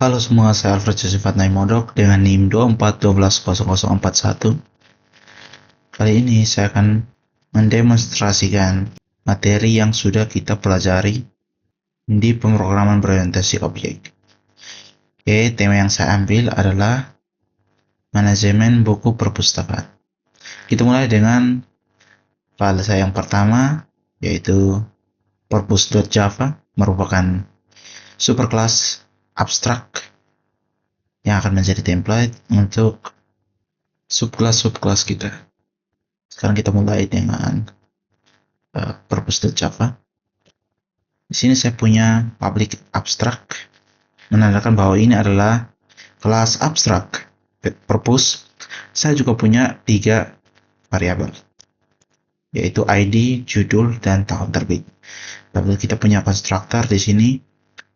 Halo semua, saya Alfred Josephat Naimodok dengan NIM 24120041. Kali ini saya akan mendemonstrasikan materi yang sudah kita pelajari di pemrograman berorientasi objek. Oke, tema yang saya ambil adalah manajemen buku perpustakaan. Kita mulai dengan file saya yang pertama, yaitu purpose.java, merupakan superclass abstrak yang akan menjadi template untuk subclass kita. Sekarang kita mulai dengan purpose.java. Di sini saya punya public abstract, menandakan bahwa ini adalah kelas abstrak. Purpose, saya juga punya 3 variabel, yaitu ID, judul, dan tahun terbit. Lalu kita punya constructor di sini,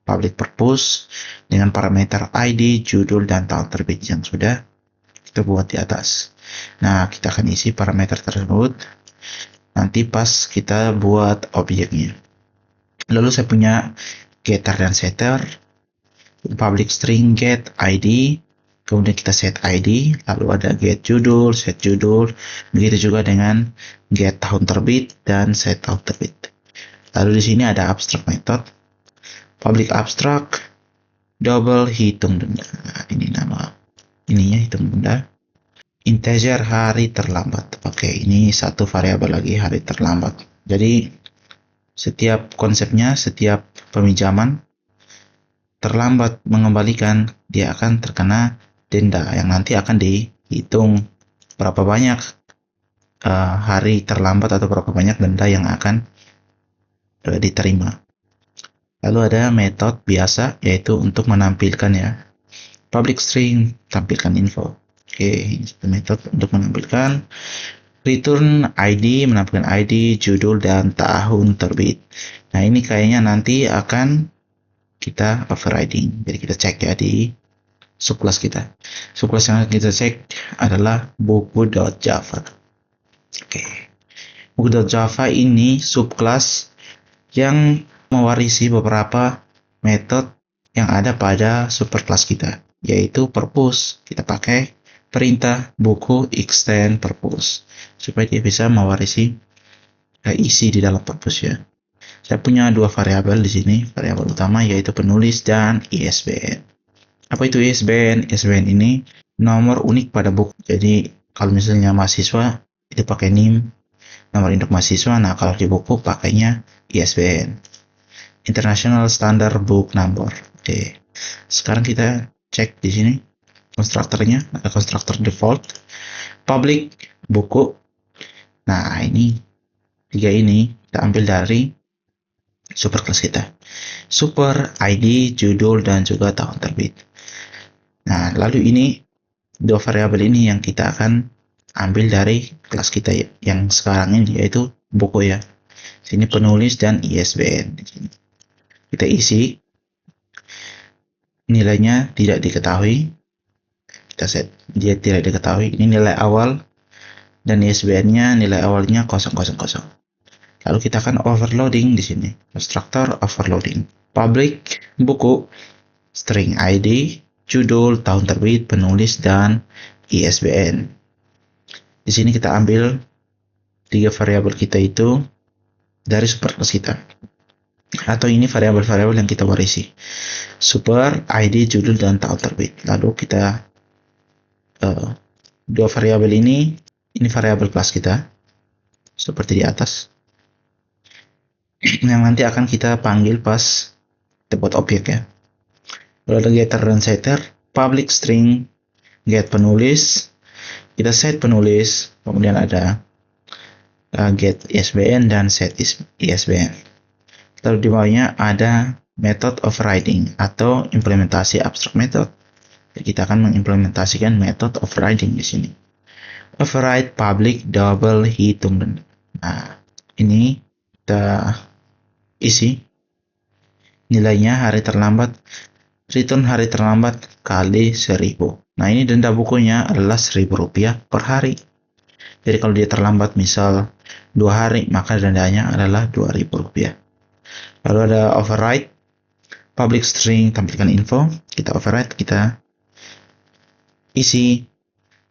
public purpose, dengan parameter ID, judul, dan tahun terbit yang sudah kita buat di atas. Nah, kita akan isi parameter tersebut nanti pas kita buat objeknya. Lalu saya punya getter dan setter, public string get ID, kemudian kita set ID, lalu ada get judul, set judul, begitu juga dengan get tahun terbit dan set tahun terbit. Lalu di sini ada abstract method, public abstract double hitung benda. Nah, ini nama ininya hitung benda. Integer hari terlambat. Oke, ini satu variabel lagi, hari terlambat. Jadi setiap konsepnya, setiap peminjaman terlambat mengembalikan, dia akan terkena denda yang nanti akan dihitung berapa banyak hari terlambat atau berapa banyak denda yang akan diterima. Lalu ada metode biasa, yaitu untuk menampilkan ya, public string, tampilkan info. Oke, ini satu metode untuk menampilkan. Return ID, menampilkan ID, judul, dan tahun terbit. Nah, ini kayaknya nanti akan kita overriding. Jadi kita cek ya di subclass kita. Subclass yang kita cek adalah buku.java. Oke. Buku.java ini subclass yang mewarisi beberapa metode yang ada pada superclass kita, yaitu purpose. Kita pakai perintah buku extend purpose supaya dia bisa mewarisi isi di dalam purpose ya. Saya punya 2 variabel di sini, variabel utama yaitu penulis dan ISBN. Apa itu ISBN? ISBN ini nomor unik pada buku. Jadi kalau misalnya mahasiswa itu pakai NIM, nomor induk mahasiswa. Nah, kalau di buku pakainya ISBN, International Standard Book Number. Oke. Sekarang kita cek di sini konstruktornya, ada konstruktor default, public buku. Nah, ini 3 ini kita ambil dari superclass kita, super, ID, judul, dan juga tahun terbit. Nah, lalu ini 2 variabel ini yang kita akan ambil dari kelas kita yang sekarang ini, yaitu buku ya. Sini penulis dan ISBN. Di sini kita isi nilainya tidak diketahui. Kita set dia tidak diketahui. Ini nilai awal dan ISBN-nya nilai awalnya 000. Lalu kita akan overloading di sini, constructor overloading. Public buku, string ID, judul, tahun terbit, penulis, dan ISBN. Di sini kita ambil 3 variabel kita itu dari superclass kita. Atau ini variabel-variabel yang kita warisi. Super, ID, judul, dan tahun terbit. Lalu kita 2 variabel ini variabel kelas kita seperti di atas, yang nanti akan kita panggil pas kita buat objek ya. Lalu ada getter dan setter, public string get penulis, kita set penulis, kemudian ada get ISBN dan set ISBN. Lalu di bawahnya ada method overriding atau implementasi abstract method. Kita akan mengimplementasikan method overriding di sini. Override public double hitung benda. Nah, ini kita isi nilainya hari terlambat, return hari terlambat kali 1000. Nah, ini denda bukunya adalah Rp1.000 per hari. Jadi kalau dia terlambat misal 2 hari, maka dendanya adalah Rp2.000. Lalu ada override public string tampilkan info, kita override, kita isi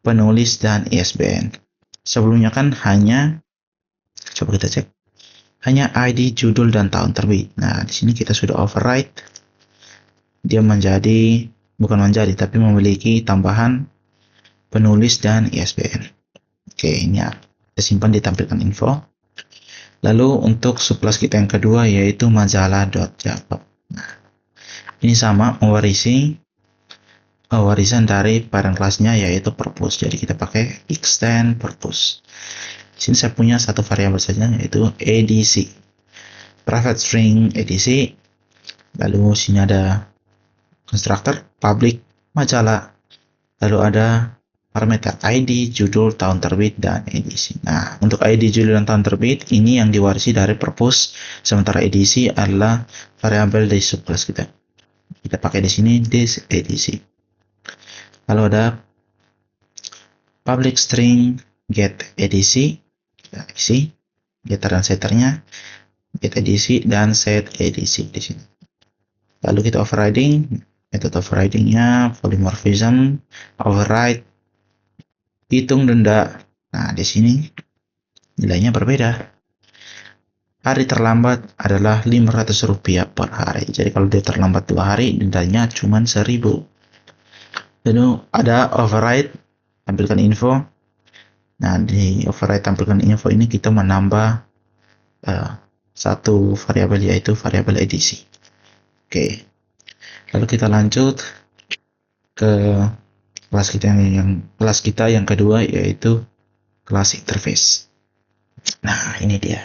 penulis dan ISBN. Sebelumnya kan hanya, coba kita cek, hanya ID, judul, dan tahun terbit. Nah, di sini kita sudah override. Dia bukan menjadi, tapi memiliki tambahan penulis dan ISBN. Oke, ini ya, kita simpan ditampilkan info. Lalu untuk subclass kita yang kedua yaitu majalah.java. Nah, ini sama mewarisi warisan dari parent kelasnya yaitu purpose. Jadi kita pakai extend purpose. Di sini saya punya satu variabel saja yaitu edc, private string edc. Lalu sini ada constructor public majalah. Lalu ada parameter ID, judul, tahun terbit, dan edisi. Nah, untuk ID, judul, dan tahun terbit ini yang diwarisi dari purpose, sementara edisi adalah variabel dari subclass kita. Kita pakai di sini this edisi. Lalu ada public string get edisi, kita isi getter dan setternya, get edisi dan set edisi di sini. Lalu kita overriding, metode overridingnya polymorphism, override, hitung denda. Nah, di sini nilainya berbeda. Hari terlambat adalah Rp500 per hari. Jadi kalau dia terlambat 2 hari, dendanya cuma 1.000. Lalu ada override, tampilkan info. Nah, di override tampilkan info ini kita menambah satu variabel yaitu variabel edisi. Oke. Lalu kita lanjut ke kelas kita yang kedua yaitu kelas interface. Nah, ini dia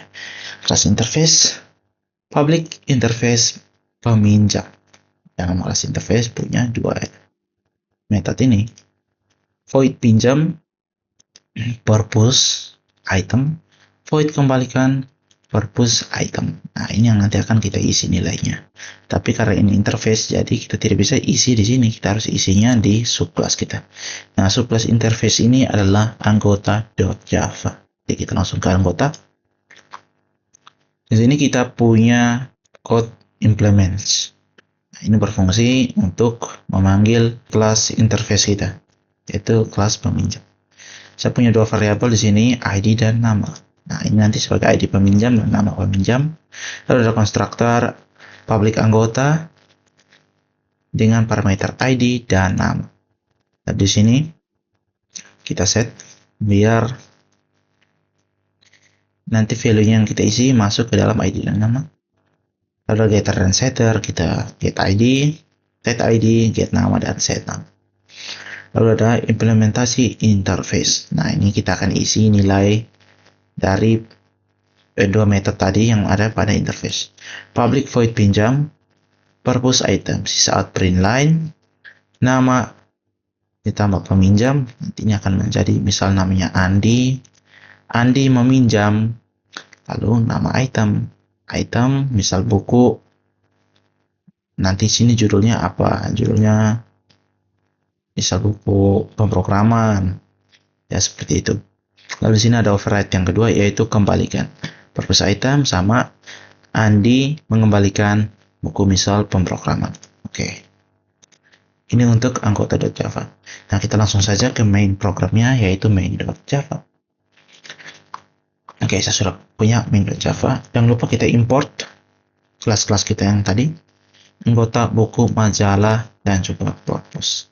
kelas interface, public interface peminjam. Yang kelas interface punya dua metode ini, void pinjam, purpose item, void kembalikan, purpose item. Nah, ini yang nanti akan kita isi nilainya. Tapi karena ini interface, jadi kita tidak bisa isi di sini. Kita harus isinya di subclass kita. Nah, subclass interface ini adalah anggota.java. Jadi kita langsung ke anggota. Di sini kita punya code implements. Nah, ini berfungsi untuk memanggil kelas interface kita, yaitu kelas peminjam. Saya punya dua variabel di sini, ID dan nama. Nah, ini nanti sebagai ID peminjam dan nama peminjam. Lalu ada konstruktor public anggota dengan parameter ID dan nama. Dan di sini kita set biar nanti value yang kita isi masuk ke dalam ID dan nama. Lalu getter dan setter kita get ID, set ID, get nama dan set nama. Lalu ada implementasi interface. Nah, ini kita akan isi nilai dari dua metode tadi yang ada pada interface. Public void pinjam, purpose item, saat print line, nama ditambah peminjam, nantinya akan menjadi misal namanya Andi meminjam, lalu nama item misal buku, nanti sini judulnya apa, judulnya misal buku pemrograman, ya seperti itu. Lalu di sini ada override yang kedua yaitu kembalikan. Purpose item sama Andi mengembalikan buku misal pemrograman. Oke. Ini untuk anggota.java. Nah, kita langsung saja ke main programnya yaitu main.java. Oke, saya sudah punya main.java. Jangan lupa kita import kelas-kelas kita yang tadi. Anggota, buku, majalah, dan juga purpose.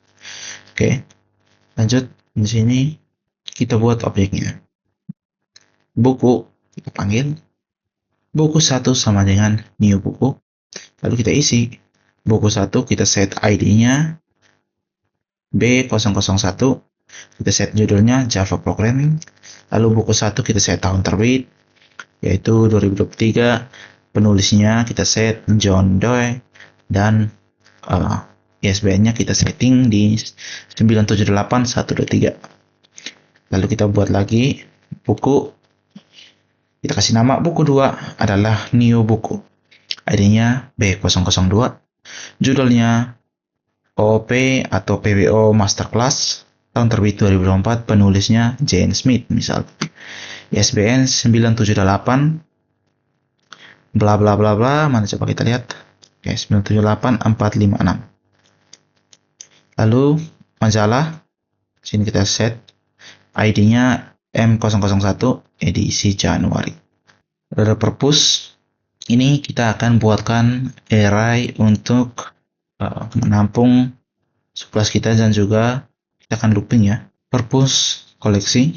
Oke. Lanjut di sini kita buat objeknya. Buku kita panggil buku 1 sama dengan new buku. Lalu kita isi buku 1, kita set ID-nya B001, kita set judulnya Java Programming. Lalu buku 1 kita set tahun terbit yaitu 2023, penulisnya kita set John Doe dan ISBN-nya kita setting di 978.123. Lalu kita buat lagi buku, kita kasih nama buku 2 adalah new buku, ID-nya B002, judulnya OOP atau PBO Masterclass, tahun terbit 2024, penulisnya Jane Smith misal, ISBN 978 bla bla bla bla. Mana coba kita lihat, Oke, 978.456. Lalu majalah, sini kita set ID-nya M001 edisi Januari. Pada purpose ini kita akan buatkan array untuk menampung supplies kita, dan juga kita akan looping ya. Purpose koleksi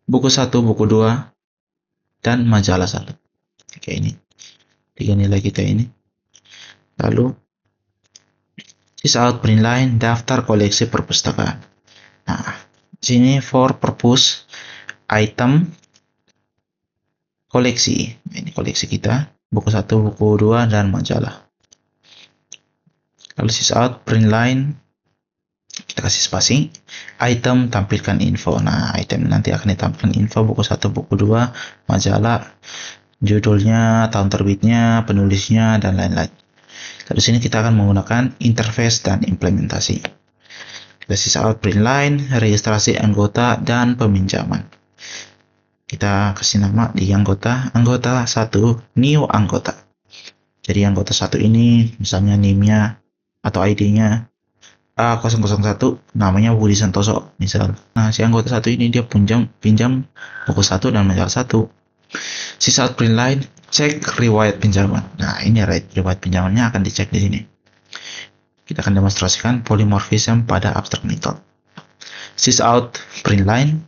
buku 1, buku 2, dan majalah 1. Oke, ini 3 nilai kita ini. Lalu sysout print line daftar koleksi perpustakaan. Nah, sini for purpose item koleksi. Ini koleksi kita, buku 1, buku 2, dan majalah. Lalu sysout print line, kita kasih spasi, item tampilkan info. Nah, item nanti akan ditampilkan info buku 1, buku 2, majalah, judulnya, tahun terbitnya, penulisnya, dan lain-lain. Lalu sini kita akan menggunakan interface dan implementasi. Kita sysout print line, registrasi anggota, dan peminjaman. Kita kasih nama di anggota 1, new anggota. Jadi anggota 1 ini misalnya name-nya atau ID-nya A001, namanya Budi Santoso misal. Nah, si anggota 1 ini dia pinjam buku 1 dan majalah 1. Sysout print line, cek riwayat pinjaman. Nah, ini riwayat pinjamannya akan dicek di sini. Kita akan demonstrasikan polymorphism pada abstract method. Sysout print line,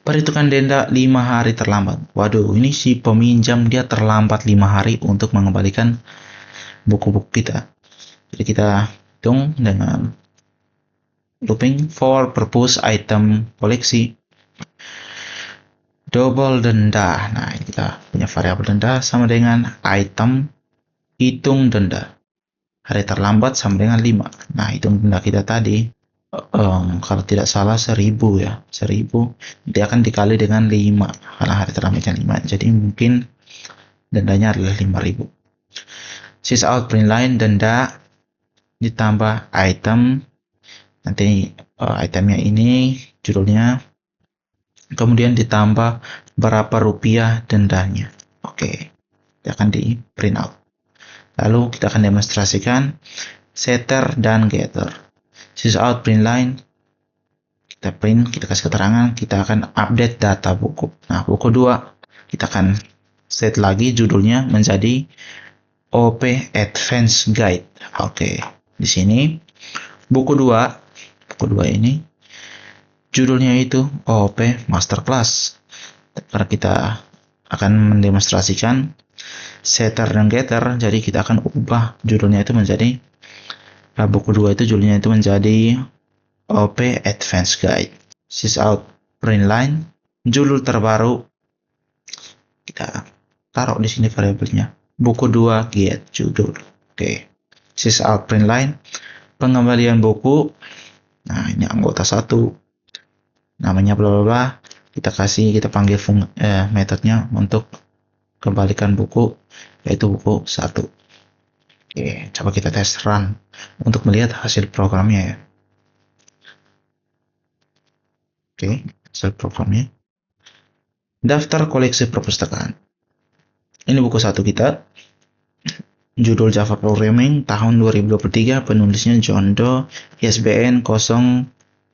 perhitungan denda 5 hari terlambat. Waduh, ini si peminjam dia terlambat 5 hari untuk mengembalikan buku-buku kita. Jadi kita hitung dengan looping for purpose item koleksi double denda. Nah, ini kita punya variabel denda sama dengan item hitung denda. Hari terlambat sama dengan 5. Nah, hitung denda kita tadi kalau tidak salah 1000 ya. 1000 dia akan dikali dengan 5 karena hari terlambatnya 5. Jadi mungkin dendanya adalah 5000. Sysout print line denda ditambah item, nanti itemnya ini judulnya, kemudian ditambah berapa rupiah dendanya. Oke, dia akan di print out. Lalu kita akan demonstrasikan setter dan getter. Sysout print line, kita print, kita kasih keterangan, kita akan update data buku. Nah, buku 2 kita akan set lagi judulnya menjadi OP Advanced Guide. Oke, di sini buku 2 ini judulnya itu OP Masterclass. Karena kita akan mendemonstrasikan setter dan getter, jadi kita akan ubah judulnya itu menjadi buku 2 itu judulnya itu menjadi OP Advanced Guide. Sysout print line, judul terbaru kita taruh di sini variabelnya buku 2 get judul. Oke. Sysout print line, pengembalian buku. Nah, ini anggota 1, namanya bla bla bla. Kita panggil metodenya untuk kembalikan buku, yaitu buku 1. Oke, coba kita tes run untuk melihat hasil programnya ya. Oke, hasil programnya. Daftar koleksi perpustakaan. Ini buku 1 kita. Judul Java Programming tahun 2023, penulisnya John Doe, ISBN 978-123.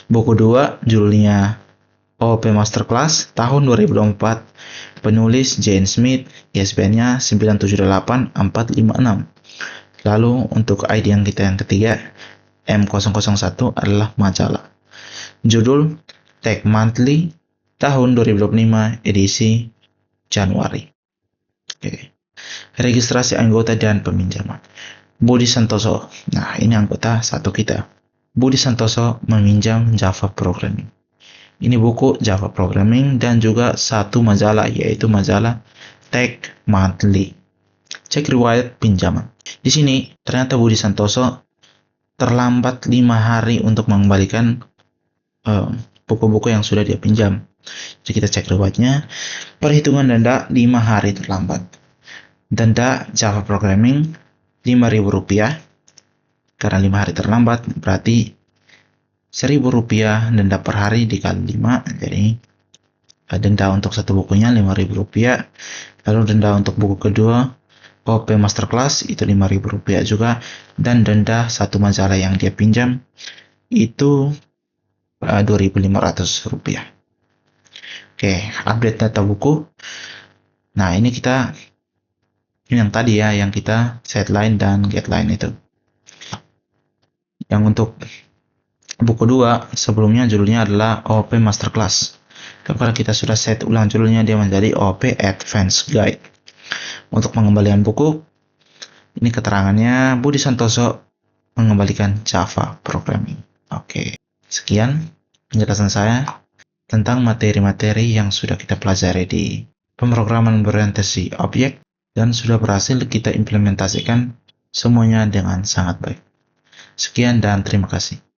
Buku 2 judulnya OP Masterclass tahun 2024, penulis Jane Smith, ISBN-nya 978-456. Lalu untuk ID yang ketiga M001 adalah majalah. Judul Tech Monthly tahun 2025 edisi Januari. Oke. Registrasi anggota dan peminjaman. Budi Santoso. Nah, ini anggota 1 kita. Budi Santoso meminjam Java Programming. Ini buku Java Programming dan juga 1 majalah, yaitu majalah Tech Monthly. Cek riwayat pinjaman. Di sini ternyata Budi Santoso terlambat 5 hari untuk mengembalikan buku-buku yang sudah dia pinjam. Jadi kita cek riwayatnya. Perhitungan denda 5 hari terlambat. Denda Java Programming Rp5.000. Karena 5 hari terlambat berarti Rp1.000 denda per hari dikali 5, jadi denda untuk satu bukunya Rp5.000, lalu denda untuk buku kedua OP Masterclass itu Rp5.000 juga, dan denda satu majalah yang dia pinjam itu Rp2.500. Oke, update data buku. Nah, ini yang tadi ya, yang kita setline dan getline itu. Yang untuk buku 2 sebelumnya judulnya adalah OP Masterclass. Kalau kita sudah set ulang judulnya, dia menjadi OP Advanced Guide. Untuk pengembalian buku, ini keterangannya Budi Santoso mengembalikan Java Programming. Oke, sekian penjelasan saya tentang materi-materi yang sudah kita pelajari di pemrograman berorientasi objek dan sudah berhasil kita implementasikan semuanya dengan sangat baik. Sekian dan terima kasih.